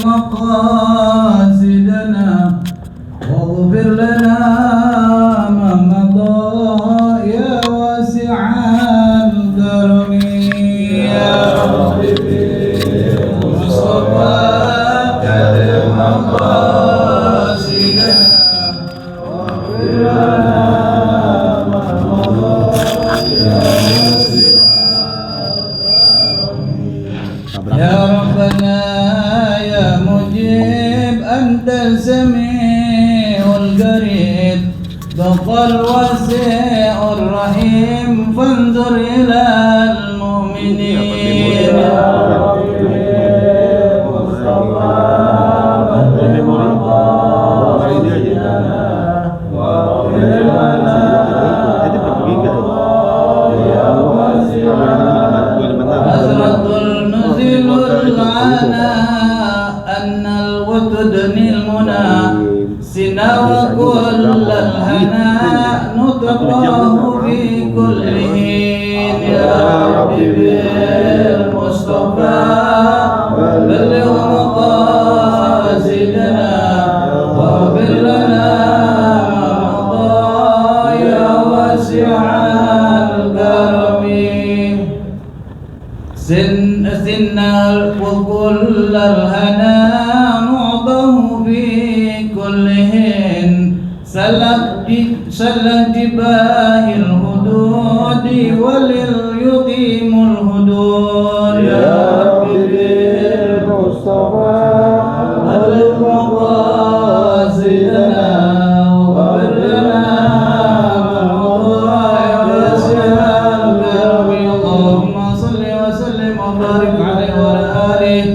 مقاصدنا واغفر لنا ما مضى يا واسع الكرم يا رب بالمصطفى كرم مقاصدنا واغفر لنا ما مضى يا يا ربنا يا مجيب أنت السميع القريب ذوق الواسع الرحيم فانظر إلى المؤمنين يا ربي مصطفى بدر مقاصدنا واغفر لنا يا واسع حسرة نزل العنا أن الوتدني المنى سنا وكل الهنا نطقه في كل حين يا ربي بالمصطفى بلغ مقاصدنا واغفر لنا ما مضى يا واسع الكرم سنا وكل الهنا نعطه في كل حين سلك جباه الهدود ولليقيم الهدود يا ربي بالمصطفى بلغ مقاصدنا واغفر لنا ما مضى يا واسع الكرم اللهم صل وسلم وبارك عليه وعلى آله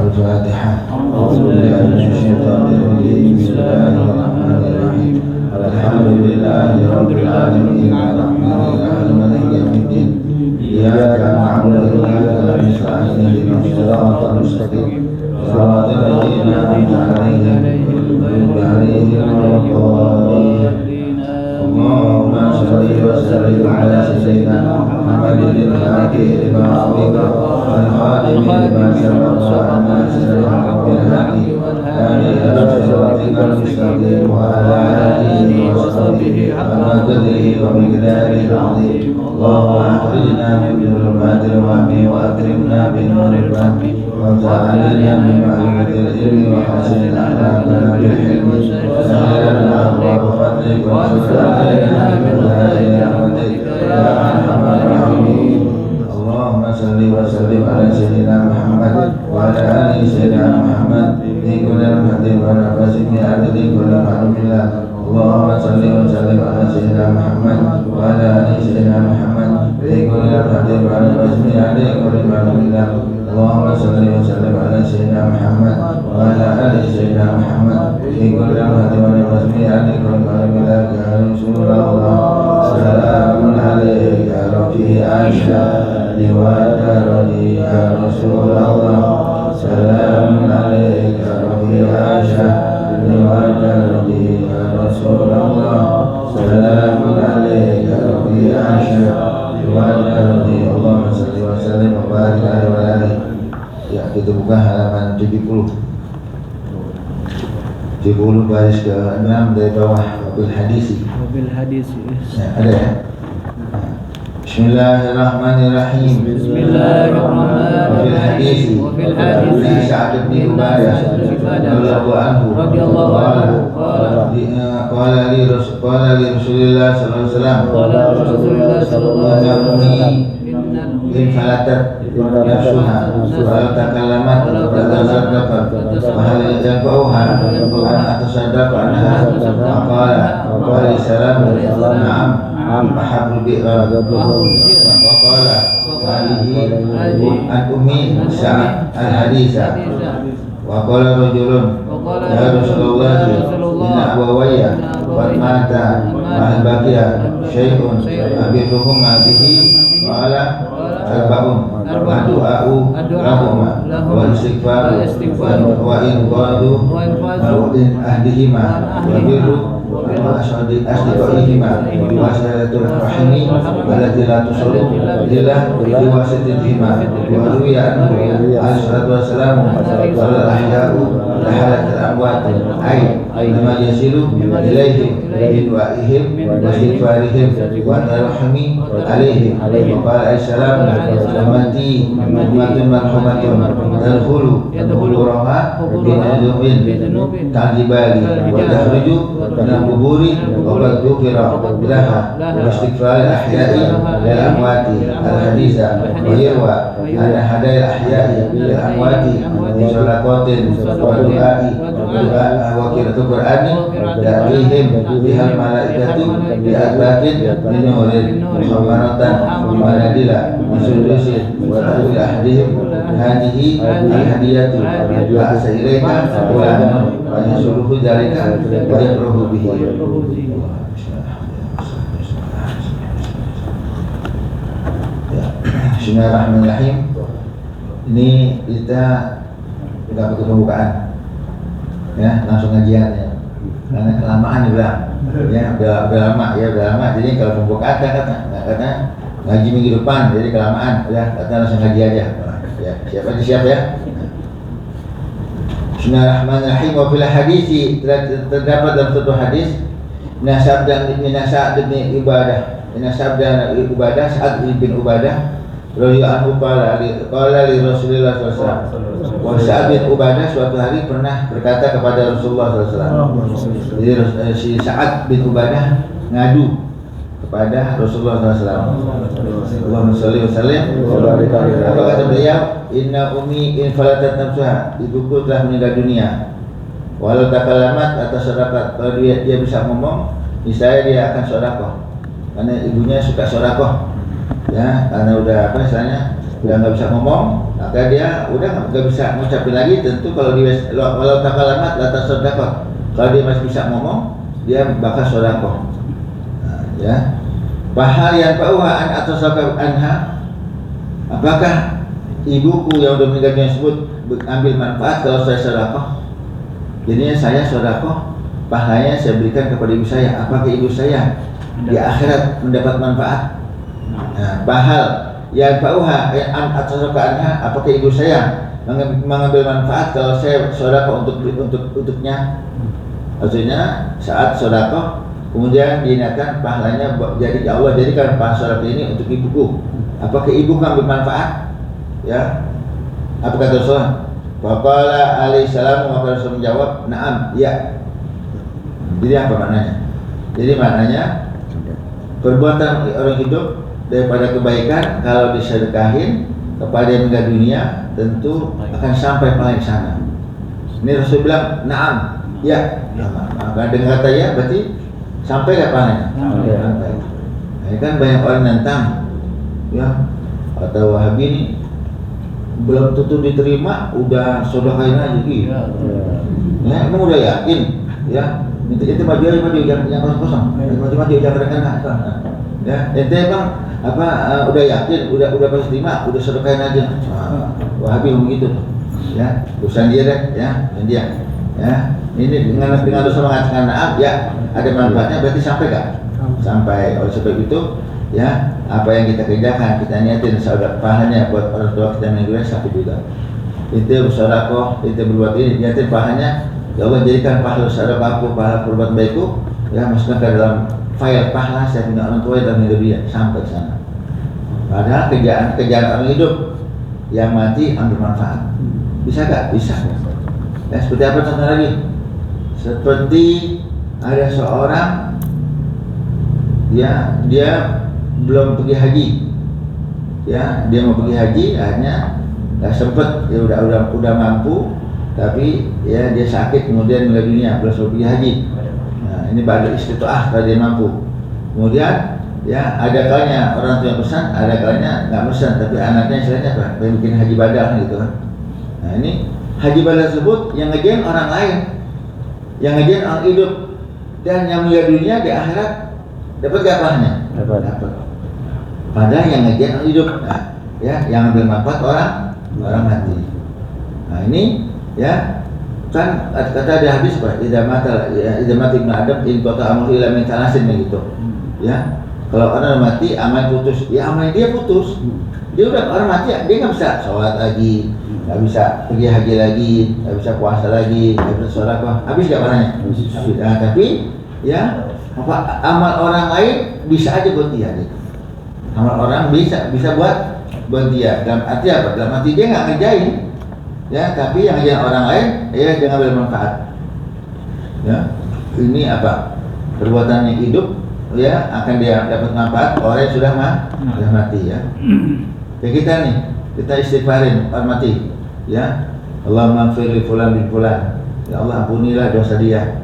الفاتحة أعوذ بالله من الشيطان الرجيم بسم الله الرحمن الرحيم الحمد لله رب العالمين الرحمن الرحيم مالك يوم الدين إياك نعبد وإياك نستعين اهدنا الصراط المستقيم صراط الذين أنعمت عليهم غير عليهم ولا الضالين اللهم صل وسلم على سيدنا محمد الفاتح لما أغلق والخاتم لما سبق وأما سبق بالهدي إلى صراطك المستقيم وعلى آله وصحبه حق قدره ومقداره العظيم اللهم أخرجنا من ظلمات الوهم وأكرمنا بنور الفهم وجعلنا من معرفة العلم وحسن أخلاقنا بالحلم وسهل لنا أبواب فضلك وانشر علينا من خزائن رحمتك يا أرحم الراحمين اللهم صل وسلم على سيدنا محمد وعلى آل سيدنا محمد في كل لمحة ونفس في عدد كل معلوم الله اللهم صل وسلم على سيدنا محمد وعلى آل سيدنا محمد في كل لمحة ونفس في عدد كل معلوم الله اللهم صل وسلم على سيدنا محمد وعلى آل سيدنا محمد في كل لمحة ونفس في عدد كل معلوم الله يا رسول الله سلام عليك يا ربي عائشة لوالدي يا رسول الله سلام عليك يا ربي عائشة لوالدي يا رسول الله سلام عليك يا ربي عائشة لوالدي اللهم صل وسلم وبارك عليه وعلى آله. Ya, kita buka halaman 70 baris ke-6 dari bawah mobil hadisi. Ya, ada ya. Bismillahirrahmanirrahim. Bismillahirrahmanirrahim. Wa fil hadis Sa'd bin Ubadah radhiyallahu anhu qala li Rasulillah sallallahu alaihi wasallam in falatat nafsuha walau takallamat tasaddaqat wa hal yanfa'uha an atasaddaqu anha qala salam na'am ahabbu bi'ra wa qala hadihi an ummi Sa'ad al-haditha wa qala rajulun ya Rasulullah inna abawayya wa mata ma'al baqiya syai'un abiduhuma bihi wa ala arba'un adu'a'u lahuma wa istighfaru wa in qadu wa in ahdihima wa birru wa asdiqaihima wa salatul rahimi allati la tusallu illa biwasitihima wa ruwiya anhu alaihi wassalam wal ahya'u lahalat al-amwat ay lama yasilu ilaihim bidwa'ihim wa istighfarihim wa tarahumi alaihim wa qala as-salam amati umatun marhumatun tadkhulu roha binadubin ta'dibali wa takhruju minal kuburi wa qad dhukira bilaha wa istighfar al-ahya'i lil amwati al-haditha wa yirwa ana hadaya al-ahya'i lil amwati bi sholaqatin wa du'a'i wa qira'atul qur'ani ya'tihim bihal malaikatu bi adbatin min nurin muhammadatan wa nadila masudusin wa ta'ul ahdihim hadihi al-hadiyatu wa asailaika wa yasuluhu dalika wa yakruhu bihi. Bismillahirrahmanirrahim. Ini kita udah butuh pembukaan, ya langsung ngajian ya, karena kelamaan dibilang, ya udah lama. Jadi kalau pembukaan kata ngaji minggu depan, jadi kelamaan, ya kata langsung ngaji aja. Ya siap ya. Bismillahirrahmanirrahim. Wa fil hadisi terdapat dalam satu hadis Sa'ad bin Ubadah Sa'ad bin Ubadah radhiyallahu qala li Rasulillah sallallahu alaihi wasallam. Wa Sa'ad bin Ubadah suatu hari pernah berkata kepada Rasulullah sallallahu alaihi wasallam. Jadi si Sa'ad bin Ubadah ngadu kepada Rasulullah sallallahu alaihi wasallam. Allahumma shalli wa sallim wa barik alaihi. Apa kata beliau? Inna ummi in falatat nafsuha, ibuku telah meninggal dunia. Walau takallamat atau sedekah, kalau dia bisa ngomong, niscaya dia akan sedekah. Karena ibunya suka sedekah. Ya, karena udah udah nggak bisa ngomong, maka dia udah nggak bisa ngucapin lagi. Tentu kalau dia walau takallamat atau sedekah, kalau dia masih bisa ngomong, dia bakal sedekah. Ya. Bahal yang pauhan atau sakab anha, apakah ibuku yang sudah meninggal dunia tersebut ambil manfaat kalau saya sedekah? Jadinya saya sedekah, pahalanya saya berikan kepada ibu saya. Apakah ibu saya di akhirat mendapat manfaat? Nah, bahal yang pauha atau sakab anha, apakah ibu saya mengambil manfaat kalau saya sedekah untuknya? Maksudnya saat sedekah kemudian diingatkan pahalanya jadi Allah jadikan pahala sedekah ini untuk ibuku. Apakah ibu ambil manfaat? Ya. Apa kata Rasulullah? Faqala alaihi salam, maka Rasul menjawab, "Na'am, ya." Jadi apa maknanya? Jadi maknanya perbuatan orang hidup daripada kebaikan kalau disedekahin kepada yang meninggal dunia tentu akan sampai paling sana. Ini Rasul bilang, "Na'am, ya." Maka dengan kata ya berarti sampai gak pahalanya? Sampai. Nah, kan banyak orang nantang, ya, atau Wahabi ini belum tentu diterima, udah sedekahin aja gitu. Ya, emang udah yakin, ya, itu maju jangan kosong, maju jangan rekan. Ya, ente emang udah yakin, udah pasti terima, udah sedekahin aja. Wahabi begitu, ya, urusan dia deh, ya, dan dia, ya, ini dengan dosa mengatakan maaf, ya, ada manfaatnya berarti sampai gak? Sampai. Oleh sebab itu, ya, apa yang kita kerjakan, kita niatin saudara pahalanya buat orang tua kita meninggal sampai juga. Itu sedekah, itu berbuat ini, niatin pahalanya, ya Allah jadikan pahala sedekahku, pahala perbuatan baikku, ya, masukkan ke dalam file pahala saya punya orang tua dan meninggal dunia sampai ke sana. Padahal kerjaan orang hidup yang mati ambil manfaat. Bisa gak? Bisa. Ya, seperti apa contoh lagi? Seperti ada seorang, ya, dia belum pergi haji, ya dia mau pergi haji, akhirnya nggak sempet, ya udah mampu, tapi ya dia sakit kemudian meninggal dunia belum pergi haji. Nah, ini ba'da istita'ah kalau dia mampu. Kemudian ya ada kalanya orang tua yang pesan, ada kalanya nggak pesan, tapi anaknya istilahnya apa? Pengen bikin haji badal gitu kan. Nah ini haji badal tersebut yang ngejain orang lain, yang ngejain orang hidup, dan yang meninggal dunia di akhirat dapat gak pahalanya? Dapat. Padahal yang ngejain orang hidup, nah, ya yang ambil manfaat orang mati. Nah ini ya kan kata ada hadis apa? Idza mata ibnu Adam in qata amru ila min salasin gitu. Ya. Kalau orang mati amal putus, ya amal dia putus. Dia udah orang mati, dia nggak bisa sholat lagi, nggak bisa pergi haji lagi, nggak bisa puasa lagi, nggak bisa sholat apa, habis nggak pahalanya? Nah, tapi ya apa amal orang lain bisa aja buat dia gitu. Amal orang bisa buat dia. Dalam arti apa? Dalam arti dia nggak ngerjain, ya, tapi yang ngerjain orang lain, ya dia ngambil manfaat. Ya, ini apa? Perbuatan yang hidup, ya akan dia dapat manfaat orang yang sudah mati ya. Ya kita nih, kita istighfarin orang mati, ya. Allahumma ighfir li fulan bin fulan. Ya Allah ampunilah dosa dia.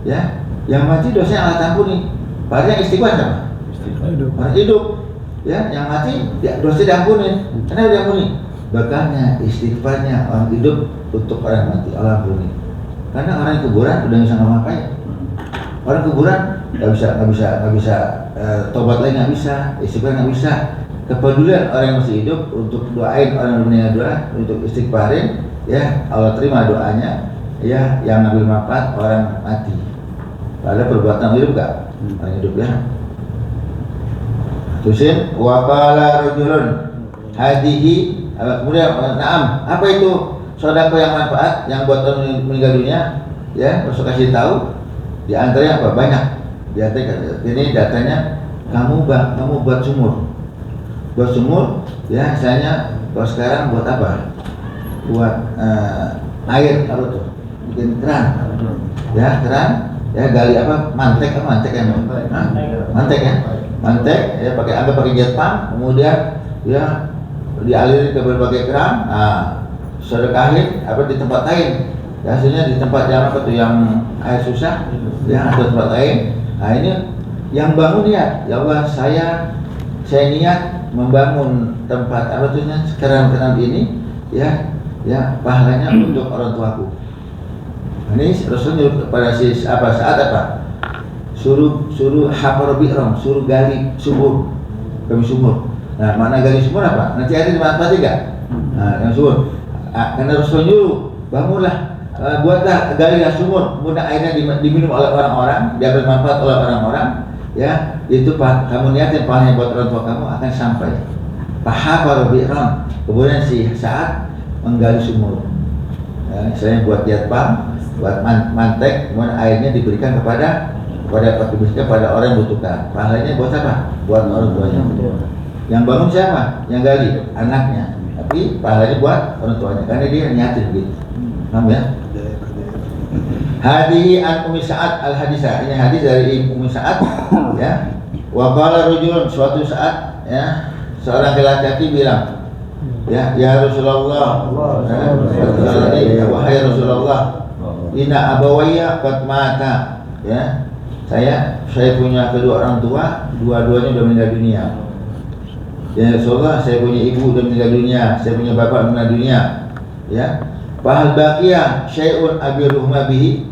Ya, yang mati dosanya Allah ampuni. Padahal yang istighfar sama? Orang hidup. Ya, yang mati ya dosa diampuni. Karena udah ampuni. Bahkannya istighfarnya orang hidup untuk orang mati Allah ampuni. Karena orang yang kuburan udah nggak bisa ngapain. Orang kuburan nggak bisa tobat lagi nggak bisa, istighfar nggak bisa. Kepedulian orang yang masih hidup untuk doain orang yang meninggal dunia, untuk istighfarin, ya Allah terima doanya, ya yang ngambil manfaat orang mati. Padahal perbuatan hidup nggak, orang hidup ya. Tusin waqala rajulun hadihi, kemudian naam, apa itu sedekah yang manfaat yang buat orang meninggal dunia? Ya, Rasul kasih tahu. Di antaranya apa? Banyak. Di antaranya ini datanya kamu buat sumur. Buat sumur, ya misalnya kalau sekarang buat apa? Buat air apa tuh? Bikin keran. Ya, keran. Ya gali apa? Mantek ya? Mantek ya. Mantek ya anggap pakai jet pump, kemudian ya dialirin ke berbagai keran. Nah, sedekahin apa di tempat lain. Ya, hasilnya di tempat yang apa tuh yang air susah, ya atau tempat lain. Nah ini yang bangun niat, ya Allah saya niat membangun tempat apa tuhnya keran-keran ini, ya pahalanya untuk orang tuaku. Ini Rasul nyuruh kepada saat apa? Suruh hafar bi'ram, suruh gali sumur, kami sumur. Nah mana gali sumur apa? Nanti ada dimanfaati enggak? Nah yang sumur. Karena Rasul nyuruh bangunlah. Buatlah galilah sumur, kemudian airnya diminum oleh orang-orang, diambil manfaat oleh orang-orang, ya itu kamu niatin pahalanya buat orang tua kamu akan sampai. Pahafar bi'ram, kemudian saat menggali sumur, ya, misalnya buat jet pump, buat mantek, kemudian airnya diberikan kepada orang yang butuhkan. Pahalanya buat apa? Buat orang tuanya. Yang bangun siapa? Yang gali, anaknya. Tapi pahalanya buat orang tuanya, karena dia niatin begitu. Paham ya? Hadihi an Ummi Sa'ad al-Hadisah. Ini hadis dari Ummi Sa'ad, ya. Wa qala rajulun, suatu saat ya seorang laki-laki bilang, ya Rasulullah, wahai Rasulullah, inna abawayya qad mata, ya. Saya punya kedua orang tua, dua-duanya sudah meninggal dunia. Ya Rasulullah, saya punya ibu sudah meninggal dunia, saya punya bapak meninggal dunia, ya. Fahal baqiya syai'un abiruhma bihi,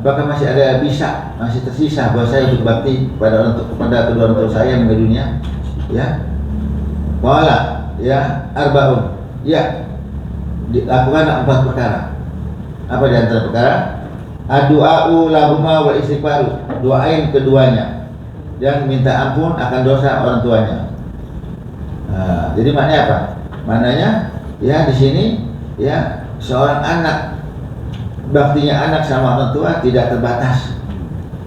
apakah masih tersisa bahwa saya untuk bakti kepada kedua orang tua saya yang meninggal dunia, ya. Qala ya arba'un, ya dilakukan 4 perkara. Apa di antara perkara? Ad-du'a'u lahuma wa istighfaru, doain keduanya dan minta ampun akan dosa orang tuanya. Nah, jadi maknanya apa? Maknanya ya di sini ya seorang anak, baktinya anak sama orang tua tidak terbatas.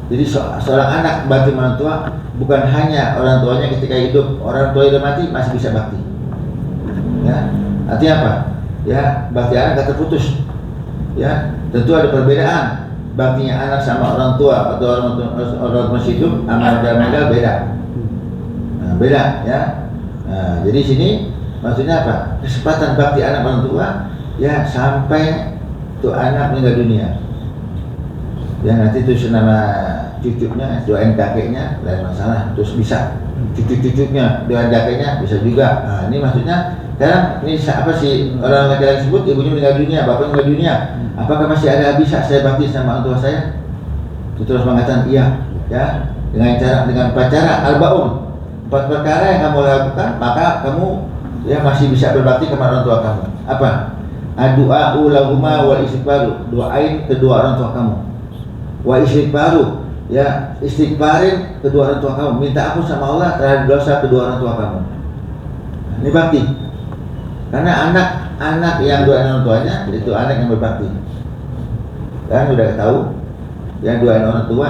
Jadi seorang anak bakti orang tua bukan hanya orang tuanya ketika hidup, orang tua yang mati masih bisa bakti. Ya, artinya apa? Ya, bakti anak tidak terputus. Ya, tentu ada perbedaan. Baktinya anak sama orang tua atau orang tua masih hidup, amal dan meninggal beda. Nah, beda ya. Nah, jadi sini maksudnya apa? Kesempatan bakti anak orang tua ya sampai tuh anak meninggal dunia. Ya nanti tuh nama cucunya doain kakeknya lain masalah, terus bisa cucu-cucunya doain kakeknya bisa juga. Nah, ini maksudnya sekarang ini apa sih orang laki-laki sebut ibunya meninggal dunia, bapaknya meninggal dunia. Apakah masih ada bisa saya bakti sama orang tua saya? Terus mengatakan iya, ya dengan empat cara al-baum, 4 perkara yang kamu lakukan maka kamu ya masih bisa berbakti kepada orang tua kamu. Apa? Ad-du'a'u lahuma wal istighfaru, doain kedua orang tua kamu. Wa istighfaru, ya istighfarin kedua orang tua kamu, minta ampun sama Allah terhadap dosa kedua orang tua kamu. Nah, ini bakti. Karena anak yang doain orang tuanya itu anak yang berbakti. Kan udah tahu, yang doain orang tua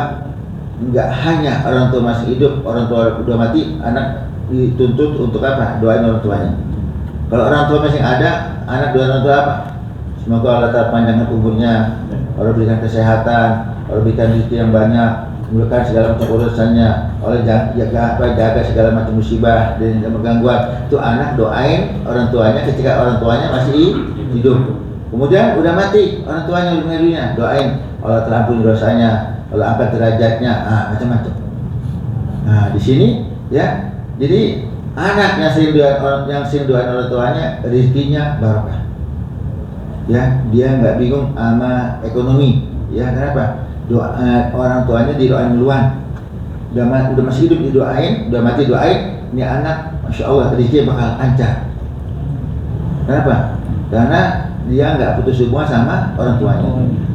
enggak hanya orang tua masih hidup, orang tua udah mati, anak dituntut untuk apa? Doain orang tuanya. Kalau orang tua masih ada, anak doain orang tua apa? Semoga Allah tetap panjangkan umurnya, Allah berikan kesehatan, Allah berikan rezeki yang banyak, mudahkan segala macam urusannya, Allah jaga segala macam musibah dan gangguan. Itu anak doain orang tuanya ketika orang tuanya masih hidup. Kemudian udah mati orang tuanya udah meninggal dunia, doain Allah terampuni dosanya, Allah angkat derajatnya, macam-macam. Nah di sini ya, jadi anak yang sering doain orang tuanya rezekinya barokah. Ya dia nggak bingung sama ekonomi. Ya kenapa? Orang tuanya didoain duluan. Udah masih hidup didoain, udah mati doain. Ini anak, masya Allah rezeki bakal lancar. Kenapa? Karena dia nggak putus hubungan sama orang tuanya.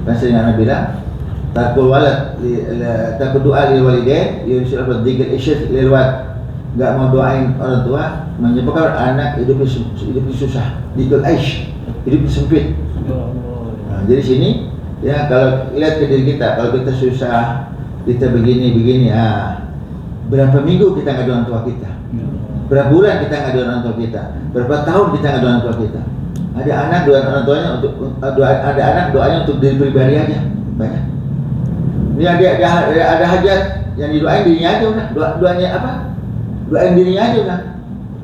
Kan sering anak bilang, takul walad, takul doa lil walidain, yusul dzikr isyad lil walad. Nggak mau doain orang tua menyebabkan anak hidup susah, dikul aish, hidup sempit. Nah, jadi sini ya kalau lihat ke diri kita, kalau kita susah, kita begini, berapa minggu kita nggak doain orang tua kita, berapa bulan kita nggak doain orang tua kita, berapa tahun kita nggak doain orang tua kita. Ada anak doain orang tuanya ada anak doanya untuk diri pribadi aja banyak. Ini ada hajat yang didoain dirinya aja udah, doanya apa? Doain dirinya aja udah.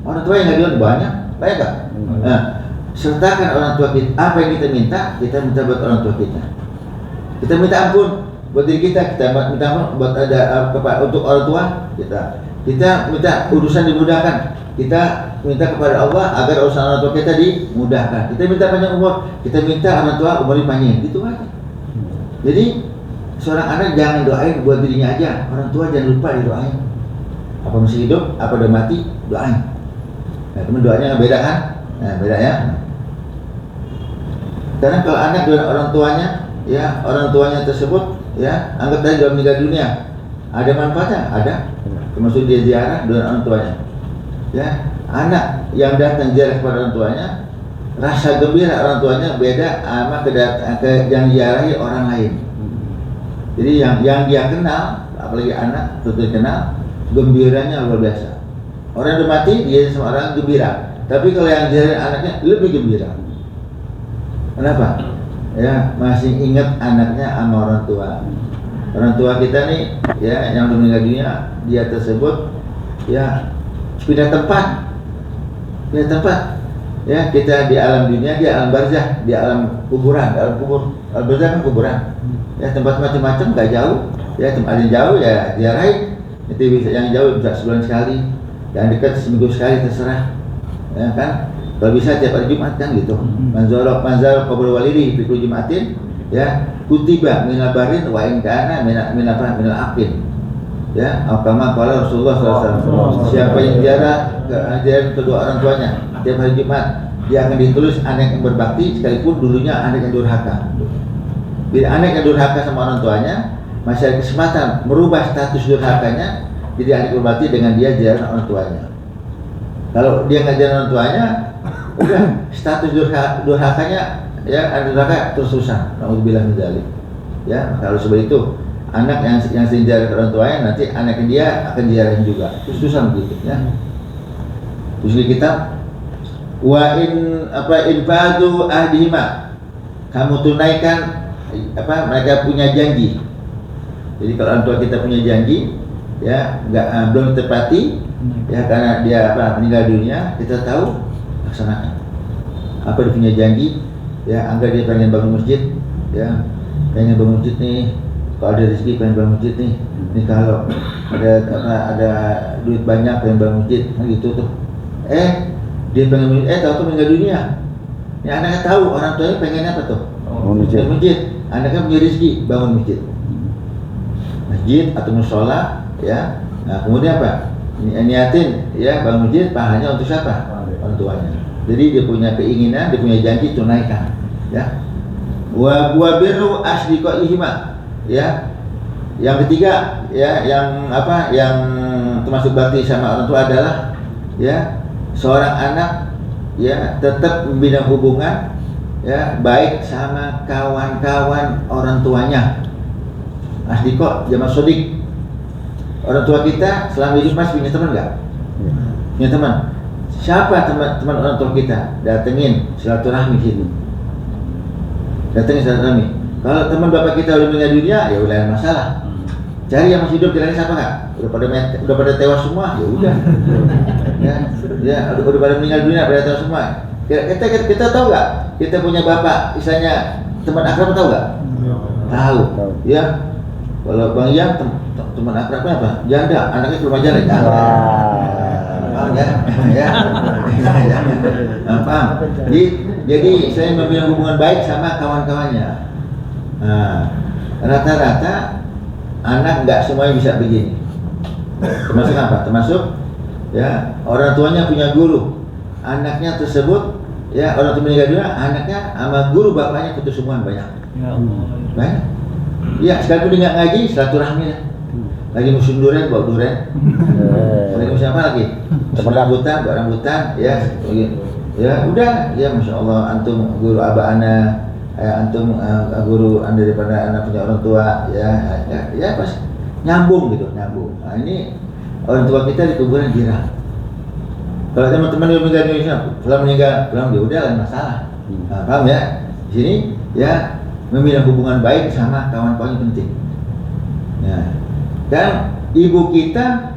Orang tua yang nggak doain banyak kan? Nah, sertakan orang tua kita, apa yang kita minta buat orang tua kita. Kita minta ampun buat diri kita minta ampun buat untuk orang tua kita minta urusan dimudahkan, kita minta kepada Allah agar urusan orang tua kita dimudahkan, kita minta panjang umur, kita minta orang tua umur panjang, gitu aja. Jadi seorang anak jangan doain buat dirinya aja, orang tua jangan lupa didoain. Apa masih hidup, apa udah mati, doain. Nah, teman doanya beda kan? Nah, beda ya. Karena kalau anak doain orang tuanya, ya orang tuanya tersebut, ya anggap tadi dalam meninggal dunia, ada manfaatnya, ada. Termasuk dia ziarah doain orang tuanya. Ya, anak yang datang ziarah kepada orang tuanya, rasa gembira orang tuanya beda sama yang ziarahi orang lain. Jadi yang dia kenal, apalagi anak tentu kenal, gembiranya luar biasa. Orang yang udah mati dia sama orang gembira, tapi kalau yang ziarahi anaknya lebih gembira. Kenapa? Ya masih ingat anaknya sama orang tua. Orang tua kita nih, ya yang udah meninggal dunia, dia tersebut, ya pindah tempat. Ya kita di alam dunia, dia alam barzah, di alam kuburan, alam kubur. Alam barzah kan kuburan. Ya tempat macam-macam, nggak jauh. Ya tempat yang jauh ya ziarahi. Itu bisa yang jauh bisa sebulan sekali, yang dekat seminggu sekali terserah. Ya kan? Kalau bisa tiap hari Jumat kan gitu. Manzar qabr walidi fi kulli Jumatin, ya kutiba minal barin wa in kana minal aqin. Ya, kama qala Rasulullah SAW. Siapa yang ziarah kedua orang tuanya tiap hari Jumat, dia akan ditulis anak yang berbakti sekalipun dulunya anak yang durhaka. Bila anak yang durhaka sama orang tuanya, masih ada kesempatan merubah status durhakanya jadi anak berbakti dengan dia ziarah orang tuanya. Kalau dia nggak ziarah orang tuanya, udah status durhakanya ya anak durhaka terus susah. Nauzubillah min dzalik. Ya, kalau seperti itu anak yang sering ziarah orang tuanya nanti anaknya dia akan ziarahin juga. Terus susah begitu ya. Terus di kitab wa infadu ahdihima, kamu tunaikan mereka punya janji. Jadi kalau orang tua kita punya janji, ya belum ditepati, ya karena dia meninggal dunia, kita tahu laksanakan. Apa dia punya janji, ya anggap dia pengen bangun masjid, ya pengen bangun masjid nih, kalau ada rezeki pengen bangun masjid nih, kalau ada duit banyak pengen bangun masjid, gitu tuh. Dia pengen tahu meninggal dunia. Ya anaknya tahu orang tuanya pengen apa tuh? Bangun masjid. Anaknya punya rezeki bangun masjid atau musola, ya. Nah kemudian apa? Niatin, ya bangun masjid pahalanya untuk siapa? Orang tuanya. Jadi dia punya keinginan, dia punya janji, tunaikan, ya. Wa birru asdiqaihima, ya. Yang ketiga, ya yang termasuk bakti sama orang tua adalah, ya seorang anak, ya tetap membina hubungan, ya baik sama kawan-kawan orang tuanya. Asdiqo jamak sodik. Orang tua kita selama hidup masih punya teman nggak? Punya teman. Siapa teman orang tua kita? Datengin silaturahmi sini. Datengin silaturahmi. Kalau teman bapak kita udah meninggal dunia, ya udah ada masalah. Cari yang masih hidup, kira-kira siapa nggak? Udah pada tewas semua, ya udah. Udah pada meninggal dunia, pada tewas semua. Kita tahu nggak? Kita punya bapak, istilahnya teman akrab, tahu nggak? Tahu. Ya. Kalau Bang Yang teman akrabnya apa? Janda, anaknya ke rumah janda. Paham ya? Paham. Jadi saya membina hubungan baik sama kawan-kawannya. Nah, rata-rata anak nggak semuanya bisa begini. Termasuk apa? Termasuk, ya orang tuanya punya guru, anaknya tersebut, ya orang tua meninggal dunia, anaknya sama guru bapaknya putus hubungan banyak. Ya Allah. Banyak. Ya sekalipun dia nggak ngaji, silaturahmi lah. Lagi musim durian, bawa durian. Lagi musim apa lagi? Rambutan, bawa rambutan, ya. Ya udah, ya masya Allah, antum guru abah ana, antum guru daripada anak punya orang tua, ya pas nyambung gitu, nyambung. Nah ini orang tua kita di kuburan girang. Kalau teman-teman yang meninggal dunia, pulang dia udah lain masalah. Nah, paham ya? Di sini ya membina hubungan baik sama kawan-kawan yang penting. Ya. Dan ibu kita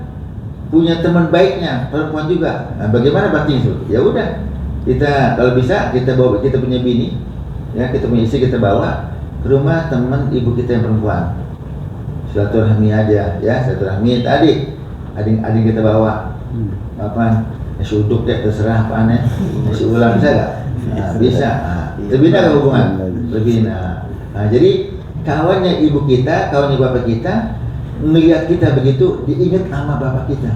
punya teman baiknya, perempuan juga. Nah, bagaimana bakti itu? Ya udah, kita kalau bisa kita bawa, kita punya bini, ya kita punya istri, kita bawa ke rumah teman ibu kita yang perempuan. Silaturahmi aja, ya silaturahmi. Adik kita bawa. Apa? Nasi uduk deh, terserah apa aneh. Nasi ulam bisa nggak? Nah, bisa. Nah, terbina ke hubungan? Terbina. Nah, jadi kawannya ibu kita, kawannya bapak kita, melihat kita begitu, diingat sama bapak kita.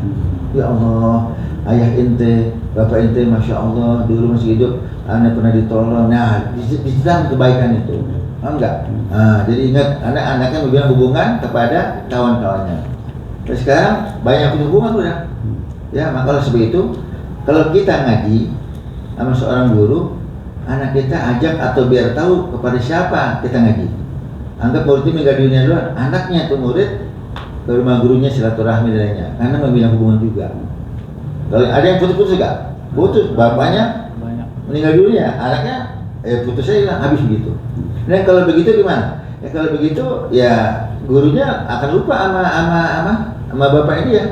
Ya Allah, ayah ente, bapak ente, masya Allah, dulu masih hidup, anak pernah ditolong. Nah, di dalam kebaikan itu, paham nggak? Nah, jadi ingat, anak-anaknya membina hubungan kepada kawan-kawannya. Terus sekarang banyak punya hubungan udah. Ya, maka sebab itu, kalau kita ngaji sama seorang guru, anak kita ajak atau biar tahu kepada siapa kita ngaji. Anggap murid itu meninggal dunia duluan, anaknya tuh murid ke rumah gurunya silaturahmi dan lainnya, karena membina hubungan juga. Kalau ada yang putus juga, putus bapaknya meninggal dunia, anaknya putus saya hilang, habis begitu. Dan kalau begitu gimana? Ya kalau begitu ya gurunya akan lupa sama bapak ini ya.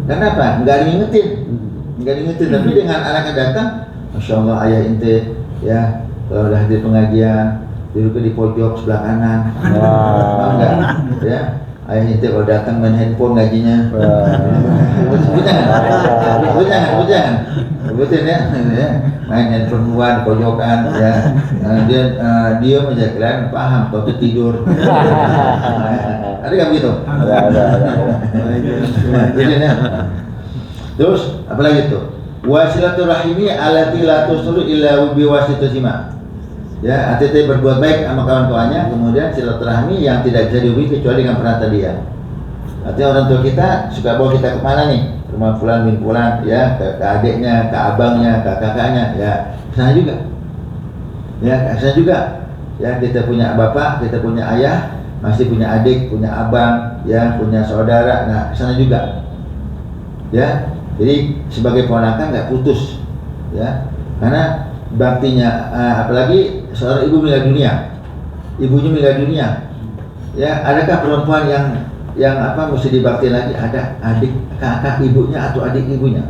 Karena apa? Nggak diingetin. Tapi dengan anaknya datang, masya Allah ayah ente, ya kalau udah hadir pengajian, duduk di pojok sebelah kanan. Paham nggak? Ya. Ayah ente kalau datang main handphone ngajinya. Jangan. Sebutin ya. Main handphone di pojokan, ya. Dia aja kalian paham, kalau tidur. Ada nggak begitu? Ada. Terus apalagi itu? Wasilaturahimi alati la tusulu illa bi wasitatima. Ya, artinya berbuat baik sama kawan-kawannya, kemudian silaturahmi yang tidak bisa dihubungi kecuali dengan perantara dia. Artinya orang tua kita suka bawa kita kemana nih? Ke rumah fulan bin fulan, ya, ke adiknya, ke abangnya, ke kakaknya, ya, sana juga. Ya, sana juga. Ya, kita punya bapak, kita punya ayah, masih punya adik, punya abang, ya, punya saudara. Nah, sana juga. Ya, jadi sebagai ponakan nggak putus, ya, karena baktinya, apalagi seorang ibu meninggal dunia, ibunya meninggal dunia, ya, adakah perempuan yang yang mesti dibakti lagi, ada adik kakak ibunya atau adik ibunya.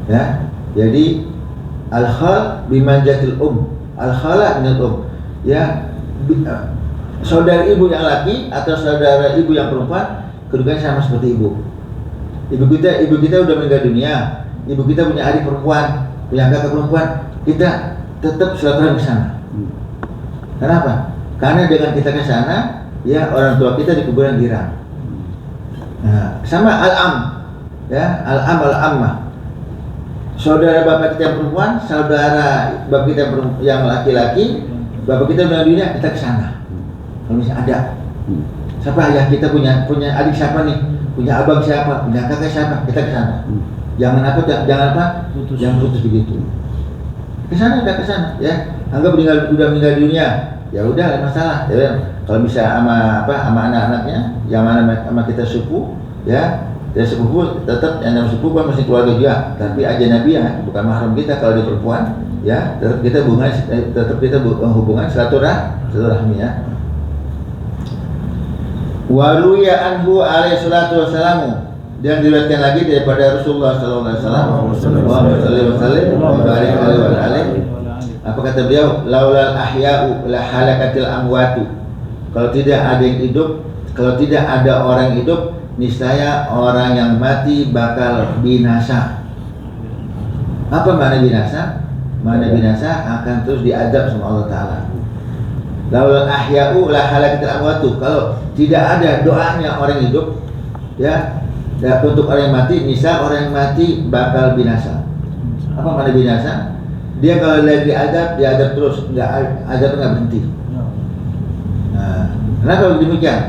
Ya, jadi al-khal bimanjatil al-khala minal ya, saudara ibu yang laki atau saudara ibu yang perempuan kedudukannya sama seperti ibu. Ibu kita udah meninggal dunia, ibu kita punya adik perempuan, punya kakak perempuan, kita tetap silaturahmi ke sana. Kenapa? Karena dengan kita ke sana, ya orang tua kita di kuburan girang. Nah, sama al-am, ya, al-am al-ammah. Saudara bapak kita yang perempuan, saudara bapak kita yang laki-laki, bapak kita meninggal dunia, kita ke sana. Kalau misalnya ada, siapa ayah kita punya adik siapa nih, punya abang siapa, punya kakak siapa, kita ke sana. Jangan putus begitu. Ke sana, udah ke sana, ya. Anggap udah meninggal dunia, ya udah, ada masalah. Ya, kalau bisa sama anak-anaknya, yang mana sama kita sepupu, ya, kita sepupu tetap yang namanya sepupu kan masih keluarga juga, tapi ajnabi ya, bukan mahram kita kalau dia perempuan, ya, tetap kita hubungan silaturahmi ya. Waruya anhu alaihi salatu wassalamu, dan diriwayatkan lagi daripada Rasulullah sallallahu alaihi wasallam. Apa kata beliau? Laulal ahya'u la halakatil amwatu. Kalau tidak ada yang hidup, kalau tidak ada orang hidup, niscaya orang yang mati bakal binasa. Apa makna binasa? Makna binasa akan terus diadab sama Allah Ta'ala. Laulal ahya'u la halakatil amwatu. Kalau tidak ada doanya orang hidup, ya, untuk orang yang mati, niscaya orang yang mati bakal binasa. Apa makna binasa? Dia kalau lagi diadab terus, adabnya nggak berhenti. Nah, kenapa demikian?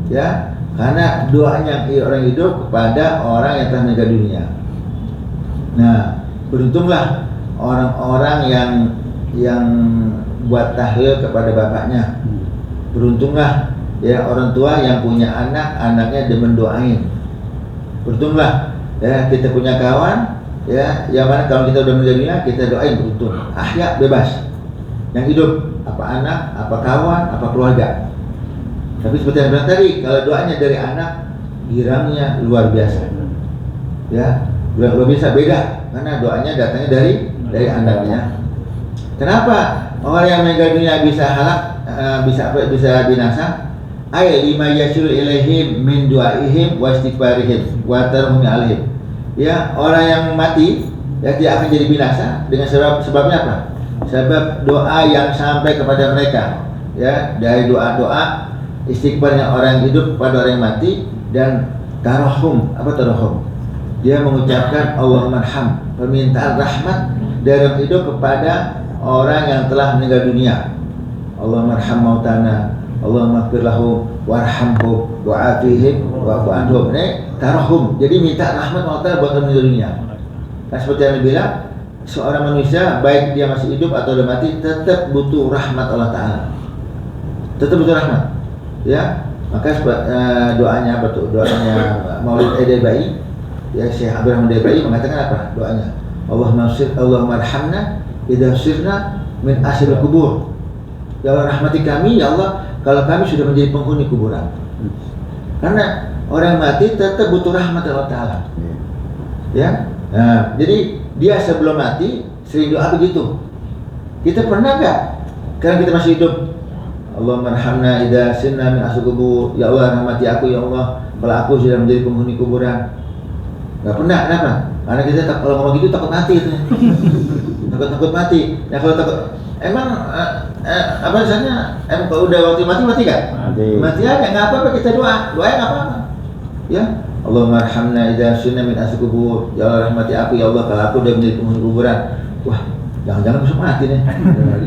Ya, karena doanya orang hidup kepada orang yang telah meninggal dunia. Nah, beruntunglah orang-orang yang buat tahlil kepada bapaknya. Beruntunglah ya orang tua yang punya anaknya demen doain. Beruntunglah ya kita punya kawan. Ya, yang mana kalau kita udah meninggal dunia kita doain beruntung. Ya bebas. Yang hidup apa anak, apa kawan, apa keluarga. Tapi seperti yang bilang tadi, kalau doanya dari anak, girangnya luar biasa. Ya, luar biasa beda karena doanya datangnya dari anaknya. Kenapa orang yang meninggal dunia bisa halak, bisa binasa? Lima yasul ilaihim min duaihim wa istighfarihim wa tarhum alaihim. Ya, orang yang mati ya tidak akan jadi binasa dengan sebabnya apa? Sebab doa yang sampai kepada mereka, ya, dari doa-doa istighfarnya orang yang hidup kepada orang yang mati, dan tarahum. Apa tarahum? Dia mengucapkan Allahumma arham, permintaan rahmat dari orang hidup kepada orang yang telah meninggal dunia. Allahumma arham mautana, Allahumma ighfir lahum warhamhum wa'afihim wa'fu anhum. Tarahum, jadi minta rahmat Allah buat orang meninggal dunia. Nah, seperti yang dibilang, seorang manusia baik dia masih hidup atau sudah mati tetap butuh rahmat Allah Ta'ala. Tetap butuh rahmat. Ya, maka doanya apa tuh? Doanya Maulid Edebai, ya, Syekh Abdurrahman Edebai mengatakan apa? Doanya, Allahumma arhamna idza sirna min asyril kubur. Ya Allah, rahmati kami ya Allah kalau kami sudah menjadi penghuni kuburan. Karena orang mati tetap butuh rahmat Allah Ta'ala. Ya, nah, jadi dia sebelum mati sering doa begitu. Kita pernah nggak? Karena kita masih hidup, Allahumma arhamna idza sinna min asyril kubur. Ya Allah, rahmati aku ya Allah kalau aku sudah menjadi penghuni kuburan. Nggak pernah, kenapa? Karena kita kalau ngomong gitu takut mati itu. takut mati. Ya kalau takut, emang apa misalnya? Kalau udah waktu mati kan? Mati aja, nggak apa-apa kita doa nggak apa-apa. Ya, Allahumma arhamna idza sunna min asyril kubur. Ya Allah, rahmati aku ya Allah kalau aku udah menjadi penghuni kuburan. Wah, jangan-jangan besok mati nih.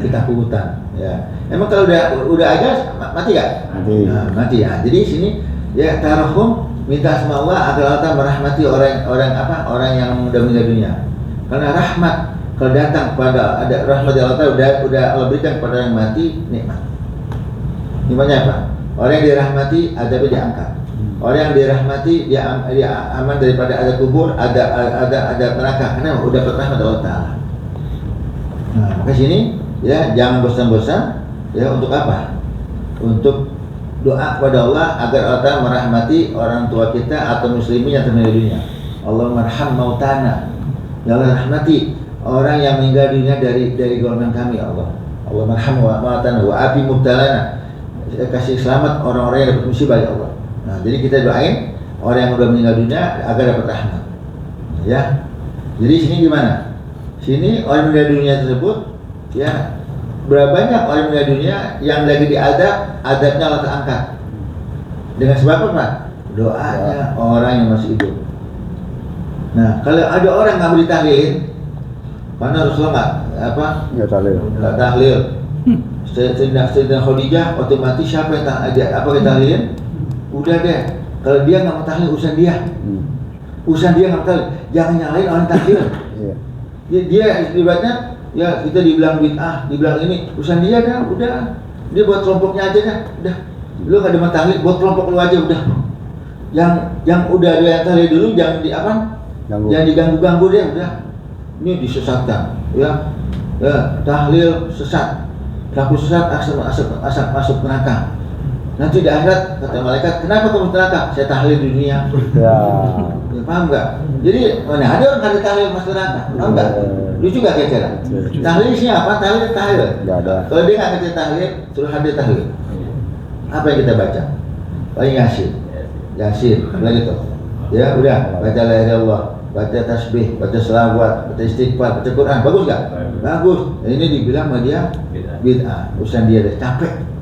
Kita hutan. Ya. Emang kalau udah aja mati enggak? Mati. Nah, mati ya. Jadi sini ya tarahum, minta sama Allah agar Allah merahmati orang yang udah meninggal dunia. Karena rahmat kalau datang kepada ada rahmat Allah udah Allah berikan kepada orang yang mati, nikmat. Nikmatnya apa? Orang yang dirahmati adabnya diangkat. Orang yang dirahmati dia aman daripada ada kubur, ada neraka karena udah dapat rahmat Allah Ta'ala. Nah, maka sini ya jangan bosan-bosan ya untuk apa? Untuk doa kepada Allah agar Allah merahmati orang tua kita atau muslimin yang termeninggal dunia. Allahumma arham mautana, ya Allah rahmati orang yang meninggal dunia dari golongan kami, ya Allah. Allahumma arham mautana wa afi mubtalana, kasih selamat orang-orang yang dapat musibah, ya Allah. Nah, jadi kita doain orang yang sudah meninggal dunia agar dapat rahmat, ya. Jadi sini gimana? Sini orang meninggal dunia tersebut, ya, berapa banyak orang meninggal dunia yang lagi diadab, adabnya Allah terangkat. Dengan sebab apa? Doanya orang yang masih hidup. Nah, kalau ada orang nggak mau ditahlilin, karena Rasulullah nggak tahlil. Sayyidina Khadijah otomatis siapa yang tahlilin? Udah deh. Kalau dia nggak mau tahlil, urusan dia. Urusan dia nggak mau tahlil. Jangan nyalain orang tahlil. Dia ibaratnya, ya kita dibilang bid'ah, dibilang ini, urusan dia dah, udah. Dia buat kelompoknya aja dah, udah. Lu nggak ada tahlil, buat kelompok lu aja udah. Yang udah ada yang tahlil dulu, jangan jangan diganggu-ganggu dia, udah. Ini disesatkan, ya. Tahlil sesat, pelaku sesat asap masuk neraka. Nanti di akhirat kata malaikat, kenapa kamu neraka? Saya tahlil di dunia. Ya, paham nggak? Jadi mana ada orang kata tahlil masuk neraka? Paham nggak? Lucu gak kira-kira? Tahlil siapa? Tahlil. Nggak ada. Kalau dia nggak kata tahlil, suruh hadir tahlil. Apa yang kita baca? Paling Yasin, lagi tuh. Ya udah, baca la ilaha illallah, baca tasbih, baca selawat, baca istighfar, baca Quran, bagus gak? Bagus. Ini dibilang sama dia bid'ah. Urusan dia deh, capek.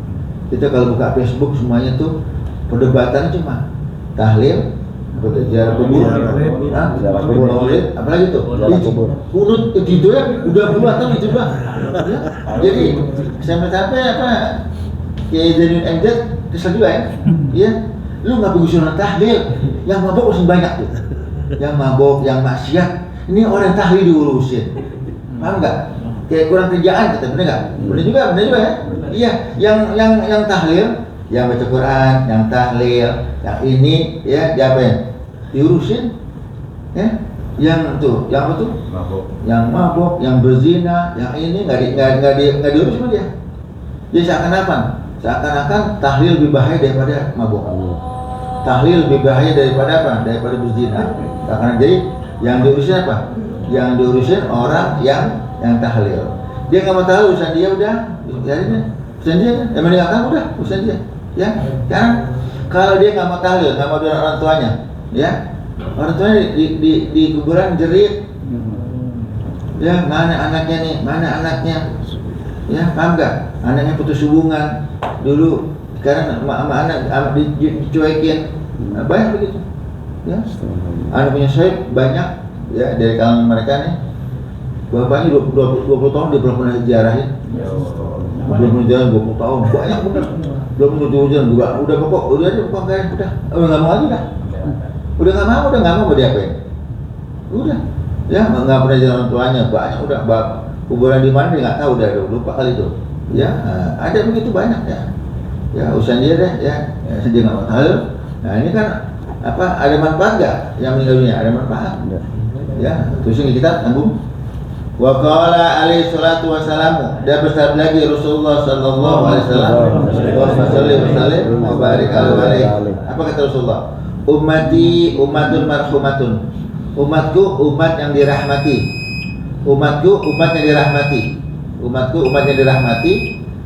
Kita kalau buka Facebook semuanya tuh perdebatan cuma tahlil, ziarah kubur, maulid, apalagi tuh? Kunut itu ya udah puluhan tahun itu bah. Ya? Jadi sampai Kiai Zainuddin MZ kesel juga ya. Iya. Lu nggak bagus orang tahlil, yang mabok masih banyak tuh. Yang mabok, yang maksiat, ini orang tahlil diurusin. Paham nggak? Kayak kurang kerjaan kita, bener nggak? Bener juga ya. Iya, yang tahlil, yang baca Quran, yang tahlil, yang ini, ya, diapain? Diurusin, ya. Yang apa tuh? Mabok. Yang mabok, yang berzina, yang ini nggak diurus sama dia. Jadi seakan-akan tahlil lebih bahaya daripada mabok. Tahlil lebih bahaya daripada apa? Daripada berzina. Karena jadi yang diurusin apa? Yang diurusin orang yang tahlil. Dia nggak mau tahu urusan dia, udah, urusan dia, yang meninggalkan udah, urusan dia, ya. Kan kalau dia nggak mau tahlil, nggak mau dengan orang tuanya, ya, orang tuanya di kuburan jerit, ya, mana anaknya, ya, paham nggak? Anaknya putus hubungan dulu, sekarang sama anak dicuekin, banyak begitu, ya. Anak punya Syekh banyak, ya, dari kalangan mereka nih. Bapaknya 20 tahun dia belum pernah ziarahin. Belum pernah ziarahin 20 tahun, banyak bener. Belum pernah ziarahin juga. Udah pokok kayak udah. Enggak mau aja dah. Udah enggak mau diapain. Udah. Ya, enggak pernah ziarah orang tuanya, banyak udah. Kuburan di mana dia enggak tahu, udah lupa kali itu. Ya, ada begitu banyak ya. Ya, urusan dia deh ya. Dia enggak mau tahu. Nah, ini kan ada manfaat enggak yang meninggal dunia? Ada manfaat. Ya, terus kita tanggung. Wa qala alaihi salatu wassalamu, dan bersabda lagi Rasulullah sallallahu alaihi wasallam, wa sallim wa barik alaihi. Apa kata Rasulullah? Ummati ummatun marhumatun. Umatku umat yang dirahmati. Umatku umat yang dirahmati. Umatku umat yang dirahmati.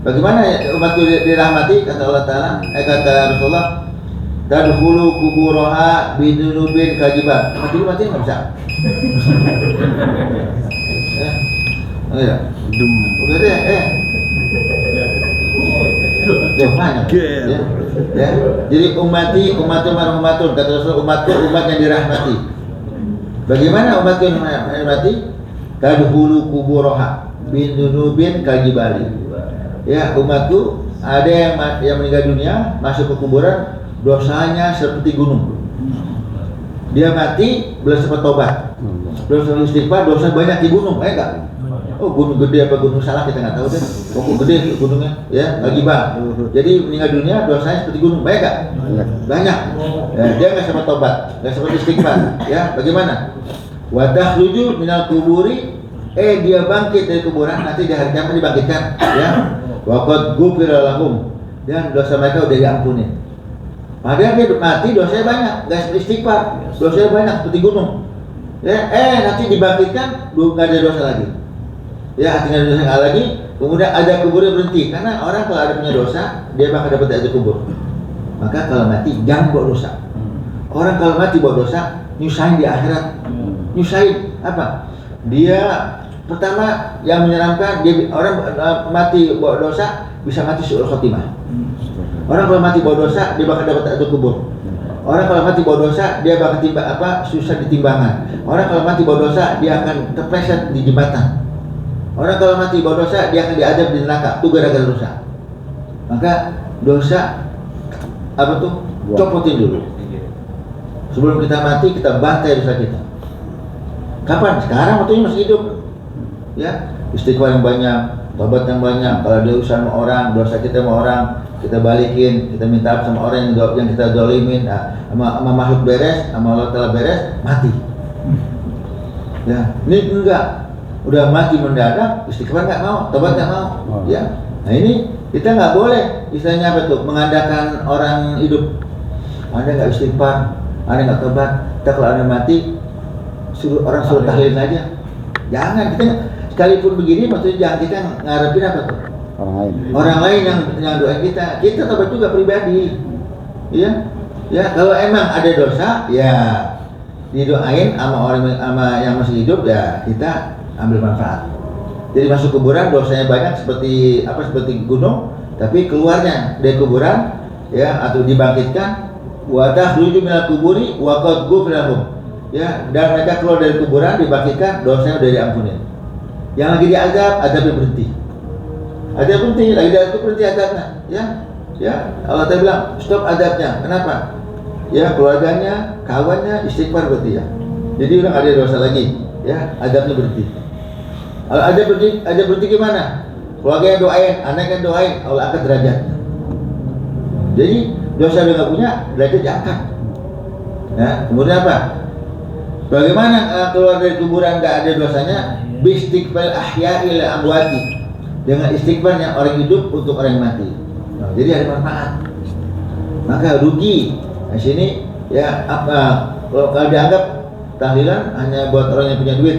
Bagaimana umatku dirahmati? Kata Allah Taala, kata Rasulullah, tadkhulu kuburaha bidunubin kajibat. Mati nggak bisa. Ya, udah deh, banyak, ya. Jadi umatun marhumatun, kata Rasul, umatku umat yang dirahmati. Bagaimana umatku yang dirahmati? Tadkhulu kuburaha bidunubin kaljibali. Ya, umatku ada yang meninggal dunia masuk ke kuburan, dosanya seperti gunung. Dia mati belum sempat tobat, belum sempat istighfar, dosa banyak di gunung, enggak? Oh, gunung gede apa gunung salah kita nggak tahu deh. Pokok gede gunungnya, ya, lagi bang. Jadi meninggal dunia dosanya seperti gunung, banyak nggak? Banyak. Ya, dia nggak sempat tobat, nggak sempat istighfar. Ya, bagaimana? Wadah luju minal kuburi, dia bangkit dari kuburan, nanti di hari kiamat dibangkitkan. Ya, waqad ghufira lahum, dan dosa mereka udah diampuni. Padahal dia mati dosanya banyak, gak istighfar, dosanya banyak seperti gunung. Ya, nanti dibangkitkan, nggak ada dosa lagi. Ya, artinya dosa nggak lagi. Kemudian ada kuburnya berhenti, karena orang kalau ada punya dosa, dia bakal dapat ada kubur. Maka kalau mati jangan bawa dosa. Orang kalau mati bawa dosa, nyusahin di akhirat. Nyusahin apa? Dia pertama yang menyeramkan, dia orang mati bawa dosa bisa mati su'ul khotimah. Orang kalau mati bawa dosa, dia bakal dapat ada kubur. Orang kalau mati bawa dosa, dia bakal susah di timbangan. Orang kalau mati bawa dosa, dia akan terpleset di jembatan. Orang kalau mati bawa dosa, dia akan diadab di neraka. Itu gara-gara dosa. Maka dosa copotin dulu. Sebelum kita mati, kita bantai dosa kita. Kapan? Sekarang waktunya masih hidup. Ya, istighfar yang banyak, tobat yang banyak. Kalau dia usaha sama orang, dosa kita sama orang, kita balikin, kita minta sama orang yang kita zalimin, sama makhluk beres, sama Allah Ta'ala beres, mati. Ya, ini enggak, udah mati mendadak, istighfar nggak mau, tobat nggak mau. Ya, nah ini kita nggak boleh, istilahnya apa tuh, mengandalkan orang hidup. Anda nggak istighfar, Anda nggak tobat, kita kalau Anda mati, suruh tahlil aja. Jangan, kita sekalipun begini, maksudnya jangan kita ngarepin apa tuh. Orang lain yang doain kita tobat juga pribadi, ya. Kalau emang ada dosa, ya didoain sama orang yang masih hidup, ya kita ambil manfaat. Jadi masuk kuburan dosanya banyak seperti gunung, tapi keluarnya dari kuburan, ya, atau dibangkitkan, wa takhruju minal kuburi wa qad ghufira lahum. Ya, dan mereka keluar dari kuburan dibangkitkan, dosanya udah diampuni. Yang lagi diazab, azabnya berhenti. Ada berhenti, lagi ada itu berhenti adabnya, ya. Allah Ta'ala bilang stop adabnya. Kenapa? Ya, keluarganya, kawannya istighfar berarti ya. Jadi udah ada dosa lagi, ya, adabnya berhenti. Kalau ada berhenti gimana? Keluarganya doain, anaknya doain, Allah angkat derajatnya. Jadi dosa dia nggak punya, derajat diangkat. Ya, kemudian apa? Bagaimana keluar dari kuburan nggak ada dosanya? Bistighfar ahya'il amwati. Dengan istighfarnya orang hidup untuk orang yang mati. Nah, jadi ada manfaat. Maka rugi. Di sini ya kalau dianggap tahlilan hanya buat orang yang punya duit.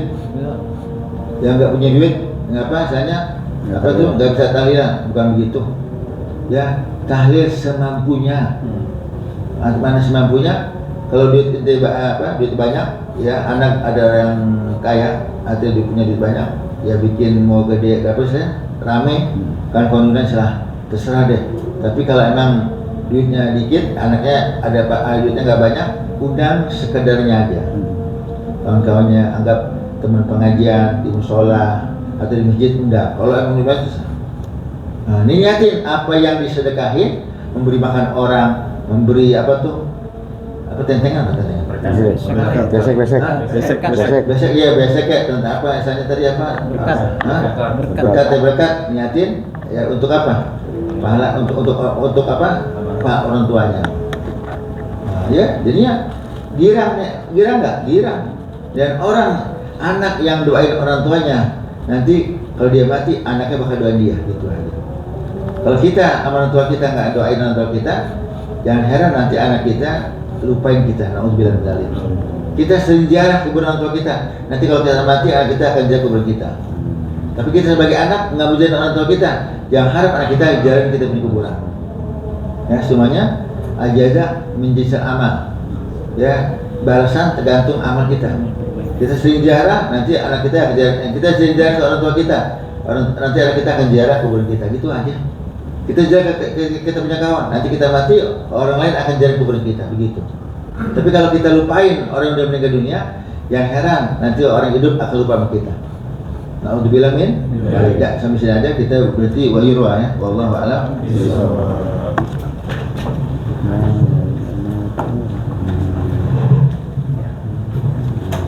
Yang nggak punya duit, ngapa? Misalnya nggak bisa tahlilan, bukan begitu. Ya, tahlil semampunya. Mana semampunya? Kalau duit banyak, ya anak ada yang kaya atau dia punya duit banyak, ya bikin mau gede rame kan kondunan terserah deh. Tapi kalau emang duitnya dikit, anaknya duitnya nggak banyak, undang sekedarnya aja. Kawan-kawannya anggap teman pengajian di musola atau di masjid, undang. Kalau emang di masjid, nah ini niatin apa yang disedekahin, memberi makan orang, memberi tentengan. Besek ya, tentang apa misalnya tadi apa? Berkat niatin ya untuk apa? Pahala untuk apa? Pak orang tuanya. Nah, ya, jadinya girang nggak? Girang. Dan anak yang doain orang tuanya, nanti kalau dia mati anaknya bakal doain dia, gitu aja. Kalau kita sama orang tua kita nggak doain orang tua kita, jangan heran nanti anak kita lupain kita. Nauzubillah min dzalik. Kita sering ziarah kuburan orang tua kita. Nanti kalau kita mati, anak kita akan ziarah kuburan kita. Tapi kita sebagai anak nggak mau ziarah orang tua kita. Jangan harap anak kita ziarah kita punya kuburan. Ya, semuanya ajazah min jinsil amal. Ya, balasan tergantung amal kita. Kita sering ziarah, nanti anak kita akan ziarah. Kita sering ziarah ke orang tua kita, nanti anak kita akan ziarah kuburan kita. Gitu aja. Kita jaga kita punya kawan, nanti kita mati, orang lain akan jaga kuburan kita, begitu. Tapi kalau kita lupain orang yang sudah meninggal dunia, yang heran nanti orang hidup akan lupa sama kita. Nauzubillah min. Ya, sampai sini aja kita berarti wa yurwa ya. Wallahu a'lam.